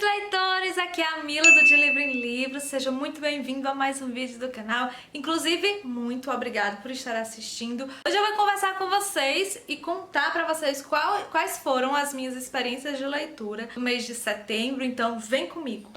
leitores, aqui é a Mila do De Livro em Livro, seja muito bem-vindo a mais um vídeo do canal. Inclusive, muito obrigada por estar assistindo. Hoje eu vou conversar com vocês e contar pra vocês quais foram as minhas experiências de leitura no mês de setembro, então vem comigo.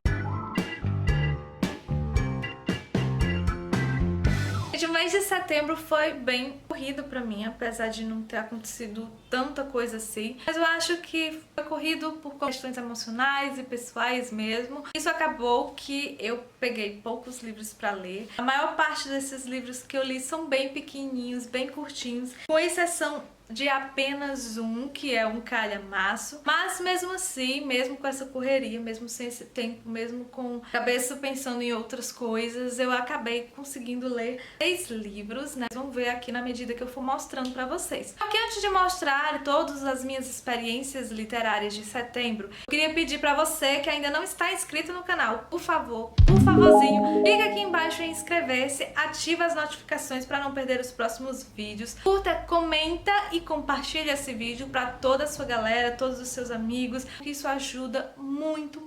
O mês de setembro foi bem corrido pra mim, apesar de não ter acontecido tanta coisa assim. Mas eu acho que foi corrido por questões emocionais e pessoais mesmo. Isso acabou que eu peguei poucos livros pra ler. A maior parte desses livros que eu li são bem pequenininhos, bem curtinhos, com exceção de apenas um, que é um calhamaço, mas mesmo assim, mesmo com essa correria, mesmo sem esse tempo, mesmo com a cabeça pensando em outras coisas, eu acabei conseguindo ler 6 livros, né? Vamos ver aqui na medida que eu for mostrando pra vocês. Aqui, antes de mostrar todas as minhas experiências literárias de setembro, eu queria pedir pra você que ainda não está inscrito no canal, por favorzinho, clica aqui embaixo em inscrever-se, ativa as notificações pra não perder os próximos vídeos, curta, comenta e compartilhe esse vídeo para toda a sua galera, todos os seus amigos, porque isso ajuda muito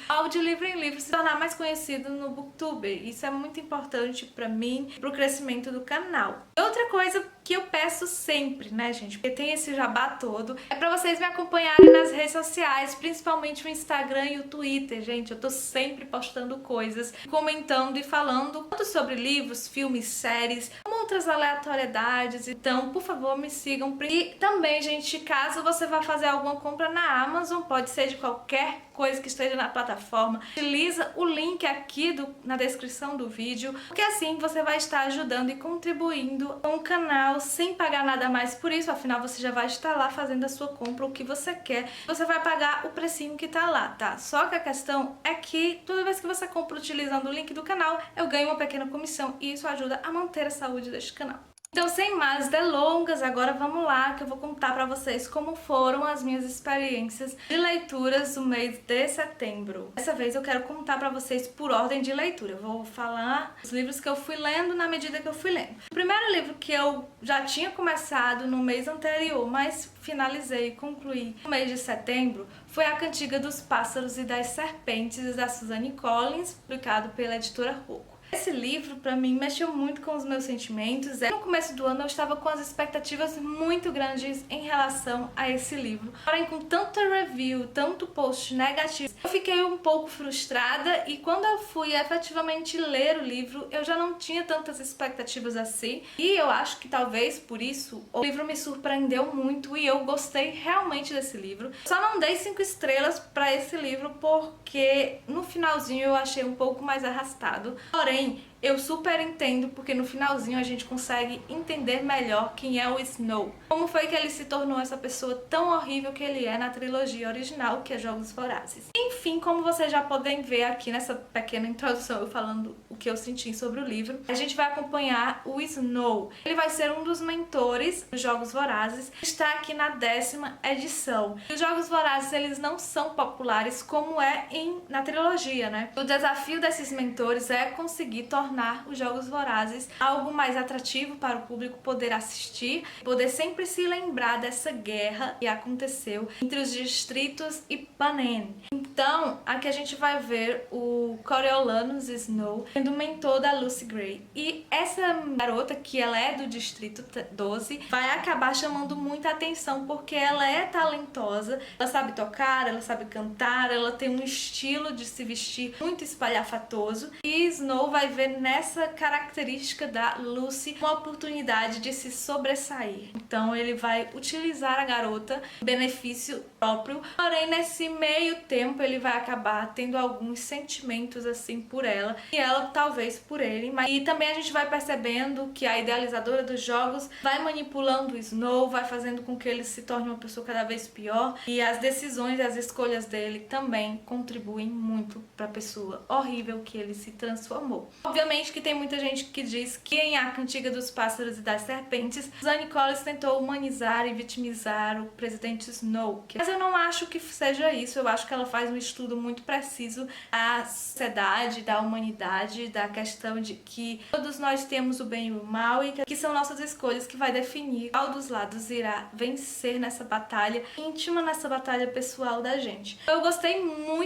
ao De Livro em Livro se tornar mais conhecido no Booktuber. Isso é muito importante para mim e pro crescimento do canal. Outra coisa que eu peço sempre, né, gente, porque tem esse jabá todo, é pra vocês me acompanharem nas redes sociais, principalmente o Instagram e o Twitter, gente. Eu tô sempre postando coisas, comentando e falando tanto sobre livros, filmes, séries, como outras aleatoriedades. Então, por favor, me sigam. E também, gente, caso você vá fazer alguma compra na Amazon, pode ser de qualquer coisa que esteja na plataforma, utiliza o link aqui na descrição do vídeo, porque assim você vai estar ajudando e contribuindo com o canal sem pagar nada mais por isso, afinal você já vai estar lá fazendo a sua compra, o que você quer, você vai pagar o precinho que tá lá, tá? Só que a questão é que toda vez que você compra utilizando o link do canal, eu ganho uma pequena comissão e isso ajuda a manter a saúde deste canal. Então, sem mais delongas, agora vamos lá que eu vou contar pra vocês como foram as minhas experiências de leituras do mês de setembro. Dessa vez eu quero contar pra vocês por ordem de leitura. Eu vou falar os livros que eu fui lendo na medida que eu fui lendo. O primeiro livro que eu já tinha começado no mês anterior, mas finalizei e concluí no mês de setembro, foi A Cantiga dos Pássaros e das Serpentes, da Suzanne Collins, publicado pela editora Rocco. Esse livro, pra mim, mexeu muito com os meus sentimentos. No começo do ano eu estava com as expectativas muito grandes em relação a esse livro. Porém, com tanta review, tanto post negativo, eu fiquei um pouco frustrada e quando eu fui efetivamente ler o livro, eu já não tinha tantas expectativas assim. E eu acho que talvez por isso o livro me surpreendeu muito e eu gostei realmente desse livro. Só não dei 5 estrelas pra esse livro porque no finalzinho eu achei um pouco mais arrastado. Porém, eu super entendo porque no finalzinho a gente consegue entender melhor quem é o Snow. Como foi que ele se tornou essa pessoa tão horrível que ele é na trilogia original, que é Jogos Vorazes. Enfim, como vocês já podem ver aqui nessa pequena introdução, eu falando o que eu senti sobre o livro, a gente vai acompanhar o Snow. Ele vai ser um dos mentores dos Jogos Vorazes, está aqui na 10ª edição. E os Jogos Vorazes, eles não são populares como é na trilogia, né? O desafio desses mentores é conseguir tornar os Jogos Vorazes algo mais atrativo para o público poder assistir, poder sempre se lembrar dessa guerra que aconteceu entre os distritos e Panem. Então, aqui a gente vai ver o Coriolanus Snow sendo mentor da Lucy Gray. E essa garota, que ela é do distrito 12, vai acabar chamando muita atenção porque ela é talentosa, ela sabe tocar, ela sabe cantar, ela tem um estilo de se vestir muito espalhafatoso e Snow vai ver nessa característica da Lucy uma oportunidade de se sobressair. Então ele vai utilizar a garota em benefício próprio, porém nesse meio tempo ele vai acabar tendo alguns sentimentos assim por ela e ela talvez por ele. E também a gente vai percebendo que a idealizadora dos jogos vai manipulando o Snow, vai fazendo com que ele se torne uma pessoa cada vez pior e as decisões e as escolhas dele também contribuem muito para a pessoa horrível que ele se transformou. Obviamente que tem muita gente que diz que em A Cantiga dos Pássaros e das Serpentes, Suzanne Collins tentou humanizar e vitimizar o presidente Snow. Mas eu não acho que seja isso, eu acho que ela faz um estudo muito preciso da sociedade, da humanidade, da questão de que todos nós temos o bem e o mal e que são nossas escolhas que vai definir qual dos lados irá vencer nessa batalha íntima, nessa batalha pessoal da gente. Eu gostei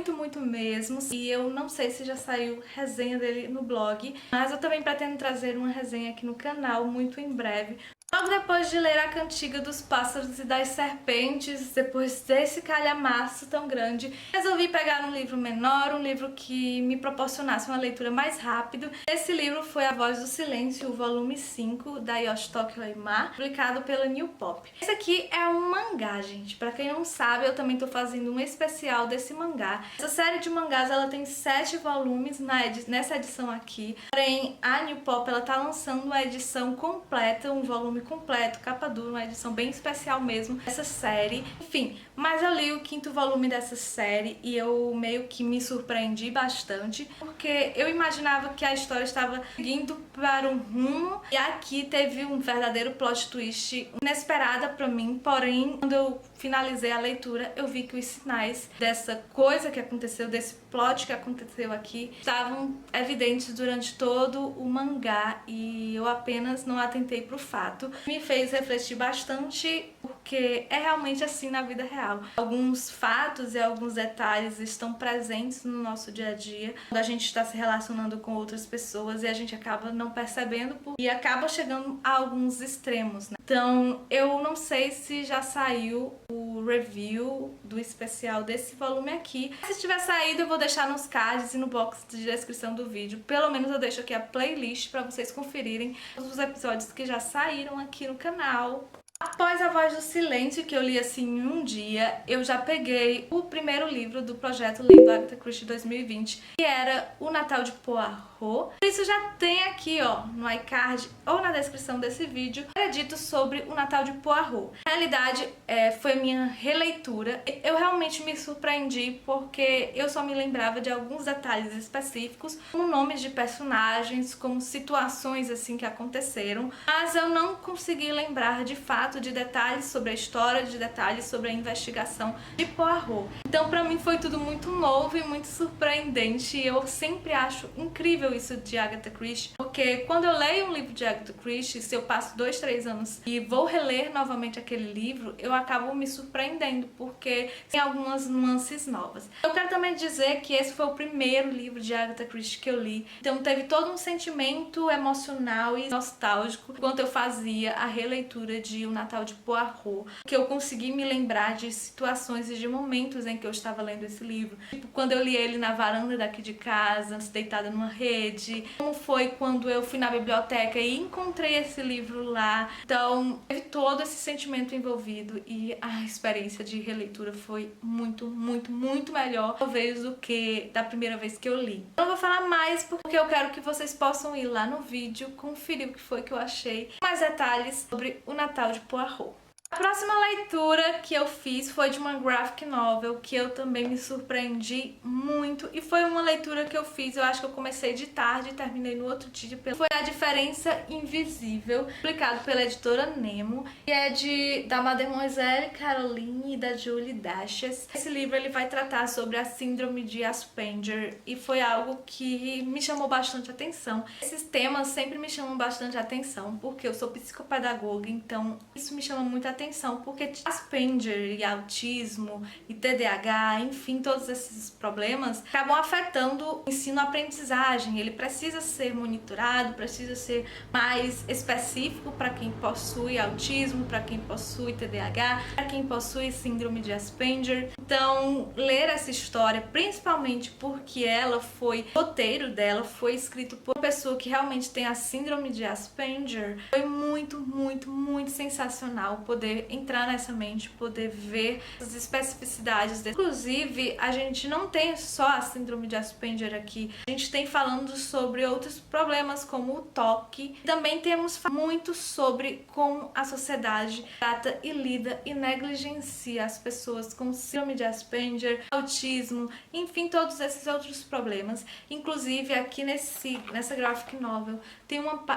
muito, muito mesmo. E eu não sei se já saiu resenha dele no blog, mas eu também pretendo trazer uma resenha aqui no canal muito em breve. Logo depois de ler A Cantiga dos Pássaros e das Serpentes, depois desse calhamaço tão grande, resolvi pegar um livro menor, um livro que me proporcionasse uma leitura mais rápido. Esse livro foi A Voz do Silêncio, o volume 5, da Yoshitoki Oima, publicado pela New Pop. Esse aqui é um mangá, gente. Pra quem não sabe, eu também tô fazendo um especial desse mangá. Essa série de mangás, ela tem 7 volumes nessa edição aqui. Porém, a New Pop, ela tá lançando uma edição completa, um volume completo, capa dura, uma edição bem especial mesmo dessa série. Enfim, mas eu li o 5º volume dessa série e eu meio que me surpreendi bastante, porque eu imaginava que a história estava seguindo para um rumo e aqui teve um verdadeiro plot twist inesperada pra mim. Porém, quando eu finalizei a leitura, eu vi que os sinais dessa coisa que aconteceu, desse plot que aconteceu aqui, estavam evidentes durante todo o mangá e eu apenas não atentei pro fato. Me fez refletir bastante, porque é realmente assim na vida real. Alguns fatos e alguns detalhes estão presentes no nosso dia a dia, quando a gente está se relacionando com outras pessoas e a gente acaba não percebendo e acaba chegando a alguns extremos, né? Então, eu não sei se já saiu o review do especial desse volume aqui. Se tiver saído, eu vou deixar nos cards e no box de descrição do vídeo. Pelo menos eu deixo aqui a playlist para vocês conferirem todos os episódios que já saíram aqui no canal. Após A Voz do Silêncio, que eu li assim em um dia, eu já peguei o primeiro livro do projeto Lendo Agatha Christie 2020, que era O Natal de Poirot. Por isso já tem aqui, ó, no iCard ou na descrição desse vídeo, é dito sobre O Natal de Poirot. Na realidade, foi minha releitura. Eu realmente me surpreendi porque eu só me lembrava de alguns detalhes específicos, como nomes de personagens, como situações assim que aconteceram, mas eu não consegui lembrar de fato de detalhes sobre a história, de detalhes sobre a investigação de Poirot. Então pra mim foi tudo muito novo e muito surpreendente e eu sempre acho incrível isso de Agatha Christie, porque quando eu leio um livro de Agatha Christie, se eu passo 2, 3 anos e vou reler novamente aquele livro, eu acabo me surpreendendo, porque tem algumas nuances novas. Eu quero também dizer que esse foi o primeiro livro de Agatha Christie que eu li, então teve todo um sentimento emocional e nostálgico enquanto eu fazia a releitura de O Natal de Poirot, que eu consegui me lembrar de situações e de momentos em que eu estava lendo esse livro, tipo quando eu li ele na varanda daqui de casa, deitada numa rede, como foi quando eu fui na biblioteca e encontrei esse livro lá. Então teve todo esse sentimento envolvido e a experiência de releitura foi muito, muito, muito melhor talvez do que da primeira vez que eu li. Eu não vou falar mais porque eu quero que vocês possam ir lá no vídeo conferir o que foi que eu achei, mais detalhes sobre O Natal de Poirot. A próxima leitura que eu fiz foi de uma graphic novel que eu também me surpreendi muito e foi uma leitura que eu fiz, eu acho que eu comecei de tarde e terminei no outro dia. Foi A Diferença Invisível, publicado pela editora Nemo e é da Mademoiselle Caroline e da Julie Dashes. Esse livro ele vai tratar sobre a síndrome de Asperger e foi algo que me chamou bastante atenção. Esses temas sempre me chamam bastante atenção porque eu sou psicopedagoga, então isso me chama muito atenção porque Asperger e autismo e TDAH, enfim, todos esses problemas acabam afetando o ensino-aprendizagem. Ele precisa ser monitorado, precisa ser mais específico para quem possui autismo, para quem possui TDAH, para quem possui síndrome de Asperger. Então, ler essa história, principalmente porque o roteiro dela foi escrito por uma pessoa que realmente tem a síndrome de Asperger, foi muito, muito, muito sensacional poder entrar nessa mente, poder ver as especificidades. Inclusive, a gente não tem só a síndrome de Asperger aqui, a gente tem falando sobre outros problemas como o toque. Também temos muito sobre como a sociedade trata e lida e negligencia as pessoas com síndrome de Asperger, autismo, enfim, todos esses outros problemas. Inclusive, aqui nessa graphic novel,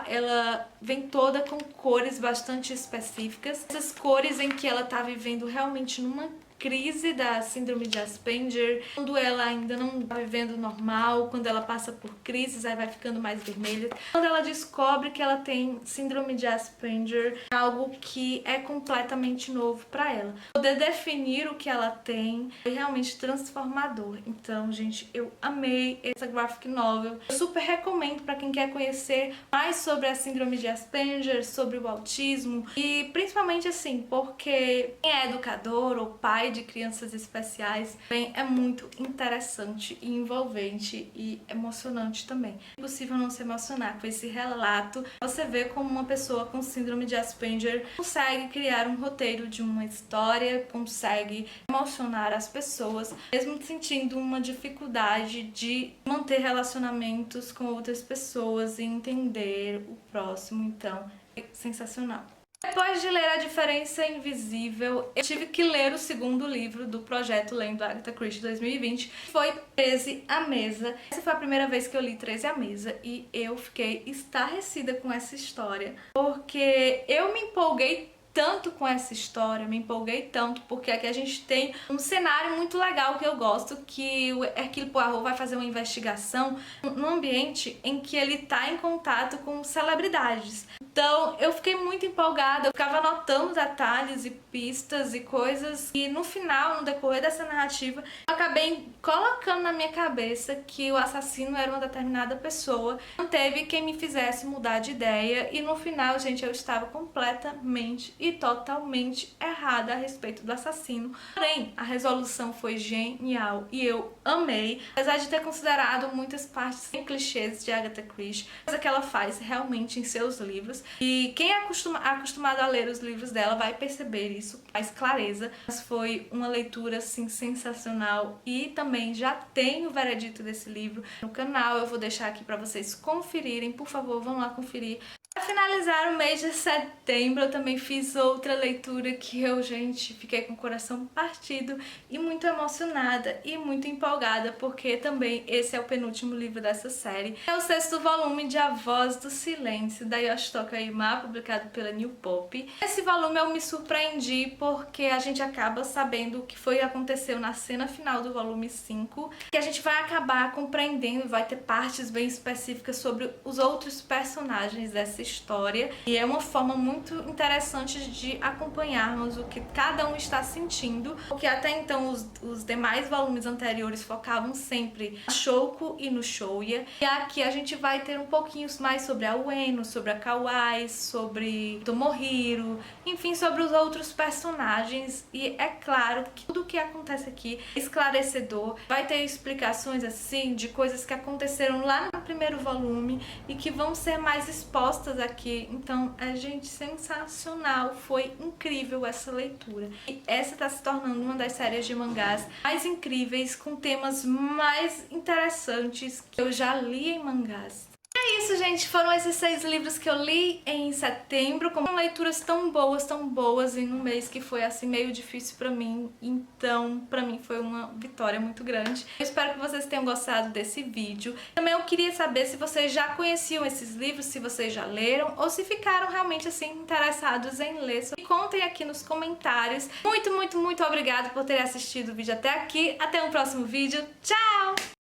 ela vem toda com cores bastante específicas. Essas cores em que ela tá vivendo realmente numa crise da síndrome de Asperger, quando ela ainda não está vivendo normal, quando ela passa por crises, aí vai ficando mais vermelha. Quando ela descobre que ela tem síndrome de Asperger, é algo que é completamente novo para ela. Poder definir o que ela tem foi realmente transformador. Então, gente, eu amei essa graphic novel. Eu super recomendo para quem quer conhecer mais sobre a síndrome de Asperger, sobre o autismo e principalmente assim, porque quem é educador ou pai de crianças especiais, bem, é muito interessante e envolvente e emocionante também. É impossível não se emocionar com esse relato. Você vê como uma pessoa com síndrome de Asperger consegue criar um roteiro de uma história, consegue emocionar as pessoas, mesmo sentindo uma dificuldade de manter relacionamentos com outras pessoas e entender o próximo. Então, é sensacional. Depois de ler A Diferença Invisível, eu tive que ler o segundo livro do projeto Lendo Agatha Christie 2020, que foi 13 à Mesa. Essa foi a primeira vez que eu li 13 à Mesa e eu fiquei estarrecida com essa história, porque eu me empolguei tanto com essa história, me empolguei tanto, porque aqui a gente tem um cenário muito legal que eu gosto, que o Hercule Poirot vai fazer uma investigação num ambiente em que ele tá em contato com celebridades. Então eu fiquei muito empolgada, eu ficava anotando detalhes e pistas e coisas e no final, no decorrer dessa narrativa, eu acabei colocando na minha cabeça que o assassino era uma determinada pessoa, não teve quem me fizesse mudar de ideia e no final, gente, eu estava completamente e totalmente errada a respeito do assassino. Porém, a resolução foi genial e eu amei, apesar de ter considerado muitas partes em clichês de Agatha Christie, coisa que ela faz realmente em seus livros. E quem é acostumado a ler os livros dela vai perceber isso com mais clareza. Mas foi uma leitura assim sensacional e também já tem o veredito desse livro no canal. Eu vou deixar aqui para vocês conferirem. Por favor, vão lá conferir. Para finalizar o mês de setembro, eu também fiz outra leitura que eu, gente, fiquei com o coração partido e muito emocionada e muito empolgada, porque também esse é o penúltimo livro dessa série. É o 6º volume de A Voz do Silêncio, da Yoshitoka Imai, publicado pela New Pop. Esse volume eu me surpreendi porque a gente acaba sabendo o que foi que aconteceu na cena final do volume 5, que a gente vai acabar compreendendo, vai ter partes bem específicas sobre os outros personagens dessa história e é uma forma muito interessante de acompanharmos o que cada um está sentindo, porque até então os demais volumes anteriores focavam sempre na Shouko e no Shouya, e aqui a gente vai ter um pouquinho mais sobre a Ueno, sobre a Kawai, sobre Tomohiro, enfim, sobre os outros personagens, e é claro que tudo o que acontece aqui é esclarecedor, vai ter explicações assim de coisas que aconteceram lá no primeiro volume e que vão ser mais expostas aqui. Então, gente, sensacional, foi incrível essa leitura. E essa tá se tornando uma das séries de mangás mais incríveis, com temas mais interessantes que eu já li em mangás. É isso, gente, foram esses 6 livros que eu li em setembro, com leituras tão boas em um mês que foi assim meio difícil pra mim, então pra mim foi uma vitória muito grande. Eu espero que vocês tenham gostado desse vídeo. Também eu queria saber se vocês já conheciam esses livros, se vocês já leram ou se ficaram realmente assim interessados em ler. Me contem aqui nos comentários. Muito obrigada por terem assistido o vídeo até aqui. Até o próximo vídeo. Tchau!